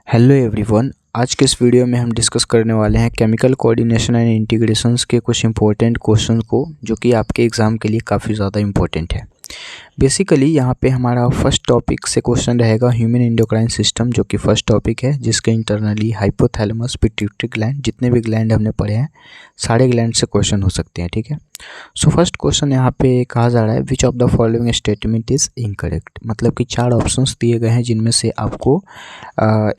Hello everyone. आज के इस वीडियो में हम डिस्कस करने वाले हैं केमिकल कोऑर्डिनेशन एंड इंटीग्रेशंस के कुछ इंपॉर्टेंट क्वेश्चन को, जो कि आपके एग्ज़ाम के लिए काफ़ी ज़्यादा इंपॉर्टेंट है। बेसिकली यहाँ पे हमारा फर्स्ट टॉपिक से क्वेश्चन रहेगा ह्यूमन एंडोक्राइन सिस्टम, जो कि फर्स्ट टॉपिक है, जिसके इंटरनली हाइपोथैलेमस, पिट्यूटरी ग्लैंड, जितने भी ग्लैंड हमने पढ़े हैं सारे ग्लैंड से क्वेश्चन हो सकते हैं। ठीक है, सो फर्स्ट क्वेश्चन यहाँ पे कहा जा रहा है which of the following statement is incorrect. मतलब कि 4 ऑप्शंस दिए गए हैं जिनमें से आपको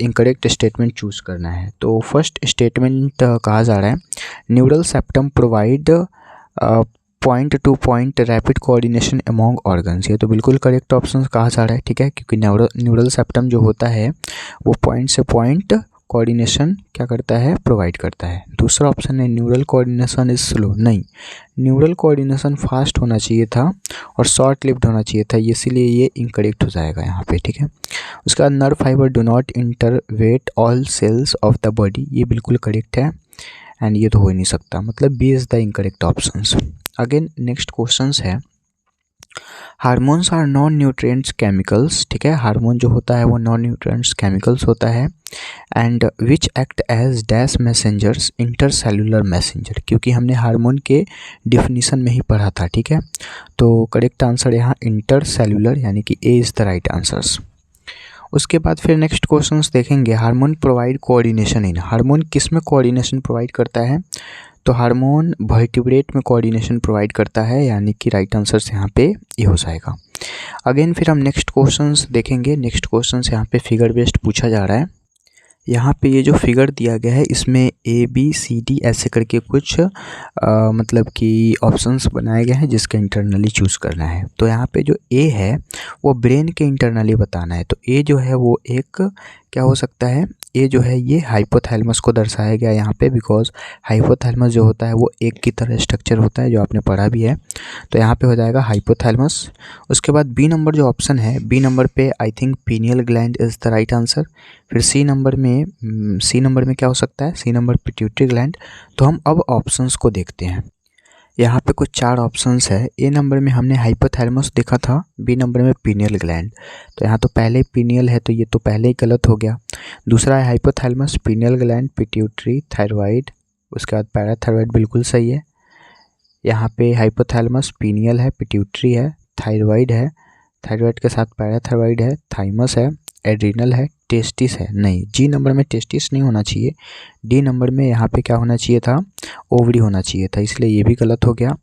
इनकरेक्ट स्टेटमेंट चूज करना है। तो फर्स्ट स्टेटमेंट कहा जा रहा है neural septum provide point two point rapid coordination among organs. ये तो बिल्कुल करेक्ट ऑप्शन कहा जा रहा है। ठीक है, क्योंकि न्यूरल सेप्टम जो होता है वो पॉइंट से पॉइंट कोऑर्डिनेशन क्या करता है, प्रोवाइड करता है। दूसरा ऑप्शन है न्यूरल कोऑर्डिनेशन इज स्लो। नहीं, न्यूरल कोऑर्डिनेशन फास्ट होना चाहिए था और शॉर्ट लिव्ड होना चाहिए था, इसीलिए ये इनकरेक्ट हो जाएगा यहाँ पे। ठीक है, उसके बाद nerve fibre do not innervate all cells of the body. ये बिल्कुल करेक्ट है एंड ये तो हो ही नहीं सकता, मतलब B is the incorrect options. Again next questions है hormones are non nutrients chemicals. ठीक है, हार्मोन जो होता है वो नॉन न्यूट्रिएंट्स केमिकल्स होता है and which act as dash messengers intercellular messenger. क्योंकि हमने हार्मोन के डिफिनीशन में ही पढ़ा था। ठीक है, तो करेक्ट आंसर यहाँ इंटरसेलुलर, यानी कि A is the right answers. उसके बाद फिर नेक्स्ट क्वेश्चंस देखेंगे hormone provide coordination in. Hormone किस में कोऑर्डिनेशन प्रोवाइड करता है, तो हार्मोन वर्टिब्रेट में कोऑर्डिनेशन प्रोवाइड करता है, यानी कि राइट आंसर्स यहाँ पे ये हो जाएगा। अगेन फिर हम नेक्स्ट क्वेश्चंस देखेंगे। नेक्स्ट क्वेश्चंस यहाँ पे फिगर बेस्ड पूछा जा रहा है। यहाँ पे ये जो फिगर दिया गया है इसमें ABCD ऐसे करके कुछ मतलब कि ऑप्शंस बनाए गए हैं जिसके इंटरनली चूज़ करना है। तो यहाँ पे जो A है वो ब्रेन के इंटरनली बताना है। तो A जो है वो एक क्या हो सकता है, A जो है ये हाइपोथैलेमस को दर्शाया गया यहाँ पे, बिकॉज हाइपोथैलेमस जो होता है वो एक की तरह स्ट्रक्चर होता है, जो आपने पढ़ा भी है। तो यहाँ पे हो जाएगा हाइपोथैलेमस। उसके बाद B नंबर जो ऑप्शन है, B नंबर पे I think pineal gland is the right answer. फिर C नंबर में क्या हो सकता है, C नंबर पिट्यूटरी ग्लैंड। तो हम अब ऑप्शंस को देखते हैं। यहाँ पे कुछ 4 ऑप्शंस है। A नंबर में हमने हाइपोथैलेमस देखा था, B नंबर में पीनियल ग्लैंड। तो यहाँ तो पहले पीनियल है, तो ये तो पहले ही गलत हो गया। दूसरा है hypothalamus, pineal gland, pituitary, thyroid, उसके बाद पैराथायराइड बिल्कुल सही है। यहाँ पे हाइपोथैलेमस, पीनियल है, पिट्यूटरी है, थायराइड है, थायराइड के साथ पैराथायराइड है, थाइमस है, एड्रिनल है, टेस्टिस है। नहीं, जी नंबर में टेस्टिस नहीं होना चाहिए, डी नंबर में यहाँ पे क्या होना चाहिए था, ओवरी होना चाहिए था, इसलिए ये भी गलत हो गया।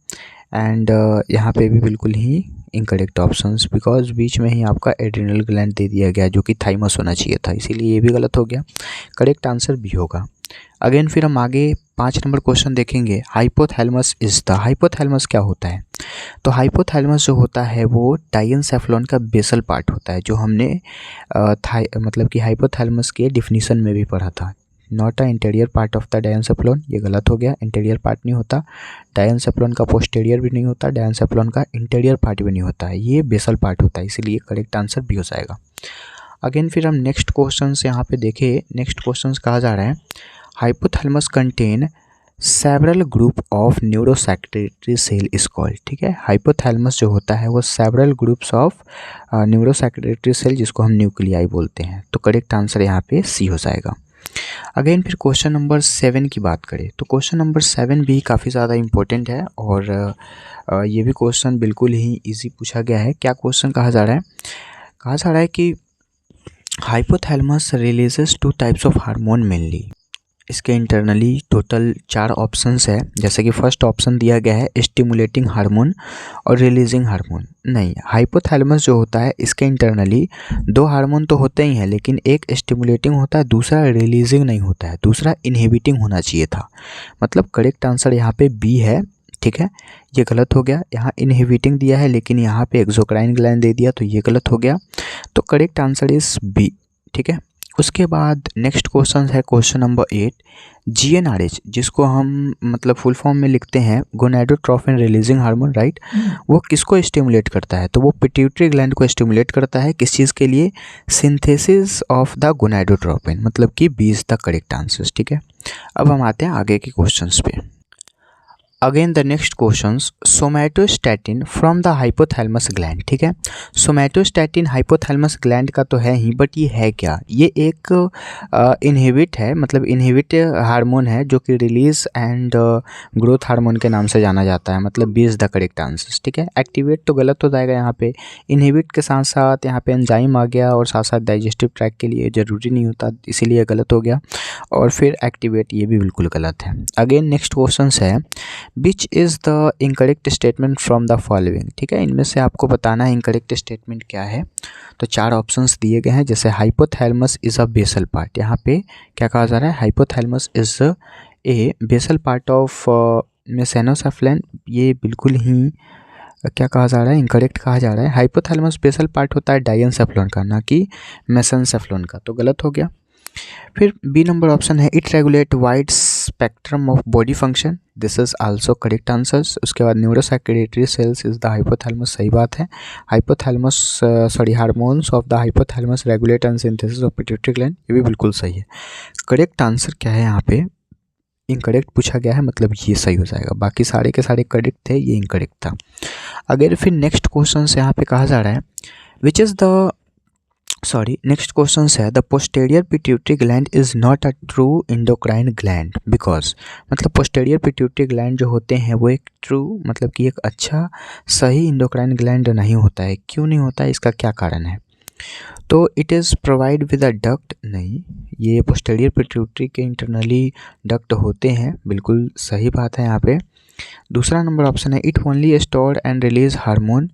एंड यहाँ पे भी बिल्कुल ही इनकरेक्ट ऑप्शंस, बिकॉज बीच में ही आपका एड्रिनल ग्लैंड दे दिया गया जो कि थाइमस होना चाहिए था, इसीलिए ये भी गलत हो गया। करेक्ट आंसर भी होगा। अगेन फिर हम आगे 5 नंबर क्वेश्चन देखेंगे हाइपोथैलेमस इज द। हाइपोथैलेमस क्या होता है, तो हाइपोथैलेमस जो होता है वो डायनसेफ्लॉन का बेसल पार्ट होता है, जो हमने मतलब कि हाइपोथैलेमस के डिफिनीशन में भी पढ़ा था। Not a interior part of the diencephalon, ये गलत हो गया, इंटीरियर पार्ट नहीं होता। डायनसेफ्लॉन का पोस्टीरियर भी नहीं होता, डायनसेफ्लॉन का इंटीरियर पार्ट भी नहीं होता है, ये बेसल पार्ट होता है, इसीलिए करेक्ट आंसर भी हो जाएगा। अगेन फिर हम नेक्स्ट क्वेश्चन यहाँ पे देखें। नेक्स्ट क्वेश्चन कहा जा रहा है hypothalamus contain several group of neurosecretory cell is called. ठीक है, हाइपोथैलेमस जो होता है वो several groups of neurosecretory cell, जिसको हम न्यूक्लियाई बोलते हैं। तो करेक्ट आंसर यहाँ पे सी हो जाएगा। अगेन फिर क्वेश्चन नंबर 7 की बात करें, तो क्वेश्चन नंबर 7 भी काफ़ी ज़्यादा इंपॉर्टेंट है और ये भी क्वेश्चन बिल्कुल ही ईजी पूछा गया है। क्या क्वेश्चन कहा जा रहा है, कहा जा रहा है कि hypothalamus releases 2 types of hormone mainly. इसके इंटरनली टोटल 4 ऑप्शंस है, जैसे कि फर्स्ट ऑप्शन दिया गया है स्टिमुलेटिंग हार्मोन और रिलीजिंग हार्मोन। नहीं, हाइपोथैलेमस जो होता है इसके इंटरनली 2 हार्मोन तो होते ही हैं, लेकिन एक स्टिमुलेटिंग होता है, दूसरा रिलीजिंग नहीं होता है, दूसरा इनहिबिटिंग होना चाहिए था। मतलब करेक्ट आंसर यहाँ पे बी है। ठीक है, ये गलत हो गया, यहाँ इनहिबिटिंग दिया है लेकिन यहाँ पे एक्सोक्राइन ग्लैंड दे दिया, तो ये गलत हो गया। तो करेक्ट आंसर इज बी। ठीक है, उसके बाद नेक्स्ट क्वेश्चन है क्वेश्चन नंबर 8 GnRH, जिसको हम मतलब फुल फॉर्म में लिखते हैं गोनाडोट्रोपिन रिलीजिंग हार्मोन, राइट। वो किसको स्टिमुलेट करता है, तो वो पिट्यूटरी ग्लैंड को स्टिमुलेट करता है। किस चीज़ के लिए, सिंथेसिस ऑफ द गोनाडोट्रोपिन, मतलब कि B is the correct answer. ठीक है, अब हम आते हैं आगे के क्वेश्चंस पे। Again the next questions, somatostatin from the hypothalamus gland, ठीक है। सोमैटोस्टैटिन हाइपोथैलेमस ग्लैंड का तो है ही, बट ये है क्या? ये एक इनहिबिट है, मतलब इनहिबिट हार्मोन है जो कि रिलीज एंड ग्रोथ हार्मोन के नाम से जाना जाता है, मतलब B is the correct answer, ठीक है। एक्टिवेट तो गलत हो जाएगा यहाँ पे, इनहिबिट के साथ साथ यहाँ पे एंजाइम आ गया और साथ साथ डाइजेस्टिव ट्रैक के लिए ज़रूरी नहीं होता, इसीलिए गलत हो गया। और फिर एक्टिवेट ये भी बिल्कुल गलत है। अगेन नेक्स्ट क्वेश्चन है, which is the incorrect statement from the following, ठीक है। इनमें से आपको बताना है इनकरेक्ट स्टेटमेंट क्या है। तो 4 ऑप्शंस दिए गए हैं, जैसे hypothalamus is a basal part, यहाँ पे क्या कहा जा रहा है, hypothalamus is a basal part of mesencephalon, ये बिल्कुल ही क्या कहा जा रहा है, इनकरेक्ट कहा जा रहा है। हाइपोथैलेमस बेसल पार्ट होता है डायनसेफ्लॉन का, ना कि मेसेनसेफ्लॉन का, तो गलत हो गया। फिर बी नंबर ऑप्शन है, it regulate wide spectrum of body function, this is also correct answers. उसके बाद न्यूरोसाइक्रेटरी सेल्स इज द हाइपोथैलेमस, सही बात है। Hypothalamus hormones of the hypothalamus regulate and synthesis of pituitary gland, ये भी बिल्कुल सही है। करेक्ट आंसर क्या है यहाँ पे, इनकरेक्ट पूछा गया है, मतलब ये सही हो जाएगा। बाकी सारे के सारे करेक्ट थे, ये इनकरेक्ट था। अगर फिर नेक्स्ट क्वेश्चन से यहाँ पे कहा जा रहा है, which is the next question है, the posterior pituitary gland is not a true endocrine gland because, मतलब पोस्टेरियर पिट्यूटरी ग्लैंड जो होते हैं वो एक ट्रू, मतलब कि एक अच्छा सही इंडोक्राइन ग्लैंड नहीं होता है। क्यों नहीं होता है, इसका क्या कारण है? तो it is provide with a duct, नहीं, ये पोस्टेरियर पिट्यूटरी के इंटरनली डक्ट होते हैं, बिल्कुल सही बात है यहाँ पे। दूसरा नंबर ऑप्शन है, it only store and release hormone,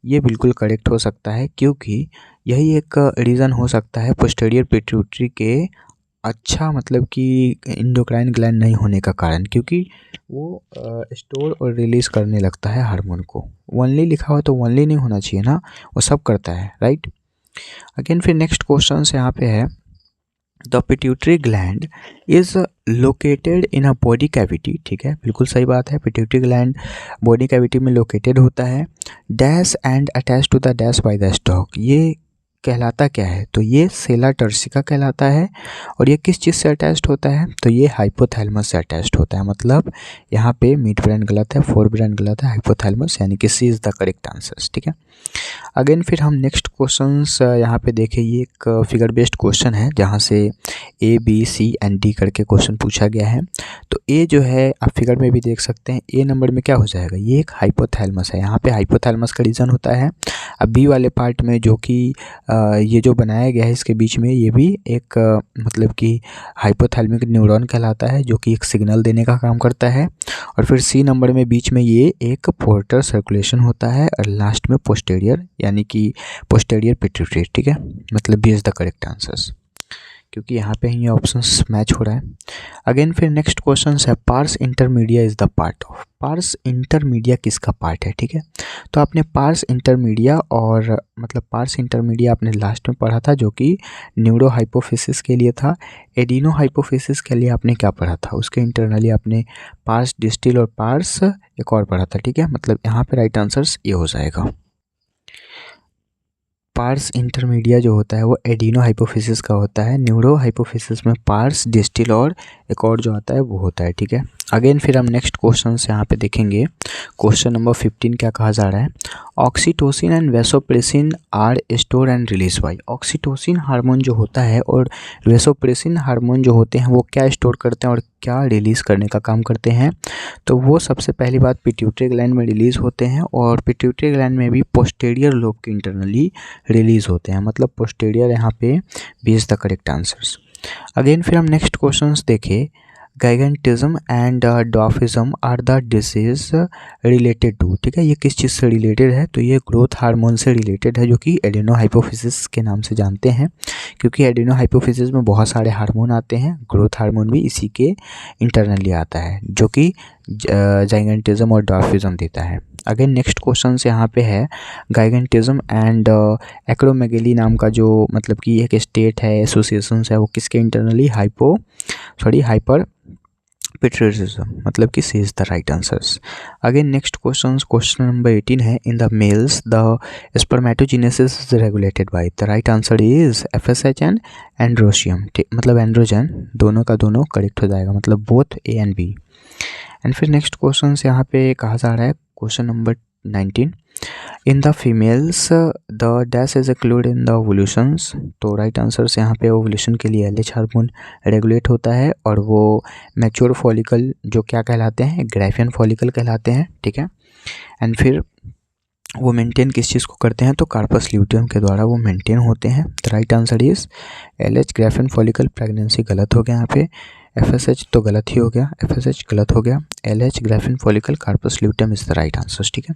ये बिल्कुल करेक्ट हो सकता है, क्योंकि यही एक रीज़न हो सकता है पोस्टेरियर पिट्यूटरी के अच्छा, मतलब कि इंडोक्राइन ग्लैंड नहीं होने का कारण, क्योंकि वो स्टोर और रिलीज़ करने लगता है हार्मोन को। ओनली लिखा हुआ तो ओनली नहीं होना चाहिए ना, वो सब करता है, राइट। अगेन फिर नेक्स्ट क्वेश्चन यहाँ पे है, the pituitary gland is located in a body cavity, ठीक है, बिल्कुल सही बात है। पिट्यूटरी ग्लैंड बॉडी कैविटी में लोकेटेड होता है, dash and attach to the dash by the stalk, ये कहलाता क्या है? तो ये सेला टर्सिका कहलाता है। और ये किस चीज़ से अटैच्ड होता है? तो ये हाइपोथैलेमस से अटैच्ड होता है, मतलब यहाँ पे मिड ब्रेन गलत है, फोर ब्रेन गलत है, हाइपोथैलेमस यानी कि सी इज़ द करेक्ट आंसर, ठीक है। अगेन फिर हम नेक्स्ट क्वेश्चंस यहाँ पे देखें, ये एक फिगर बेस्ड क्वेश्चन है जहाँ से A B C and D करके क्वेश्चन पूछा गया है। तो ए जो है आप फिगर में भी देख सकते हैं, ए नंबर में क्या हो जाएगा, ये एक हाइपोथैलेमस है, यहाँ पे हाइपोथैलेमस का रीजन होता है। अब बी वाले पार्ट में जो कि ये जो बनाया गया है इसके बीच में, ये भी एक मतलब कि हाइपोथैलेमिक न्यूरॉन कहलाता है, जो कि एक सिग्नल देने का काम करता है। और फिर सी नंबर में बीच में ये एक पोर्टर सर्कुलेशन होता है, और लास्ट में पोस्टेरियर यानी कि पोस्टेरियर पिट्यूटरी, ठीक है, मतलब B is the correct answers, क्योंकि यहाँ पे ये ऑप्शंस मैच हो रहा है। अगेन फिर नेक्स्ट क्वेश्चन है, parse intermedia is the part of, parse intermedia किसका पार्ट है, ठीक है। तो आपने पार्स इंटरमीडिया और मतलब पार्स इंटरमीडिया आपने लास्ट में पढ़ा था, जो कि न्यूरो हाइपोफिसिस के लिए था। एडिनो हाइपोफिसिस के लिए आपने क्या पढ़ा था, उसके इंटरनली आपने पार्स डिस्टिल और पार्स एक और पढ़ा था, ठीक है। मतलब यहाँ पे राइट आंसर्स ये हो जाएगा। पार्स इंटरमीडिया जो होता है वो एडिनो हाइपोफिसिस का होता है, न्यूरो हाइपोफिसिस में पार्स डिस्टिल और एक और जो आता है वो होता है, ठीक है। अगेन फिर हम नेक्स्ट क्वेश्चन से यहाँ पे देखेंगे, क्वेश्चन नंबर 15 क्या कहा जा रहा है, oxytocin and vasopressin are store and release by, oxytocin hormone जो होता है और वैसोप्रेसिन हार्मोन जो होते हैं वो क्या स्टोर करते हैं और क्या रिलीज़ करने का काम करते हैं? तो वो सबसे पहली बात पिट्यूटरी ग्लैंड में रिलीज़ होते हैं, और पिट्यूटरी ग्लैंड में भी पोस्टेरियर लोब के इंटरनली रिलीज़ होते हैं, मतलब पोस्टेरियर यहाँ पे B is the correct answers. Again फिर हम नेक्स्ट क्वेश्चंस देखें, gigantism and dwarfism are the disease related to, ठीक है, ये किस चीज़ से रिलेटेड है? तो ये ग्रोथ हार्मोन से रिलेटेड है, जो कि एडिनो हाइपोफिसिस के नाम से जानते हैं, क्योंकि एडिनो हाइपोफिसिस में बहुत सारे हार्मोन आते हैं, ग्रोथ हार्मोन भी इसी के इंटरनली आता है, जो कि जाइगेंटिज्म और डॉर्फिज्म देता है। अगेन नेक्स्ट क्वेश्चन यहाँ पे है, गाइगेंटिज्म एंड एक्रोमेगेली नाम का जो मतलब कि एक स्टेट है, एसोसिएशन है, वो किसके इंटरनली हाइपर पिट्यूटरिज्म, मतलब कि C is the right answers. Again next question number 18 है, in the males the spermatogenesis is regulated by, the right answer is FSH and androecium, मतलब एंड्रोजन, दोनों का दोनों करेक्ट हो जाएगा, मतलब both A and B. And फिर नेक्स्ट क्वेश्चन यहाँ पे कहा जा रहा है question number 19, in the females the dash is include in the ovulations. तो राइट आंसर से यहाँ पे ओवुलेशन के लिए LH हार्मोन रेगुलेट होता है और वो मैच्योर फॉलिकल जो क्या कहलाते हैं, ग्राफियन फॉलिकल कहलाते हैं, ठीक है। एंड फिर वो मेंटेन किस चीज़ को करते हैं, तो कार्पस ल्यूटियम के द्वारा वो मेंटेन होते हैं। The right answer is LH Graafian follicle. Pregnancy गलत हो गया यहाँ पे, FSH तो गलत ही हो गया, FSH गलत हो गया, LH Graafian follicle corpus luteum is the right answer, ठीक है।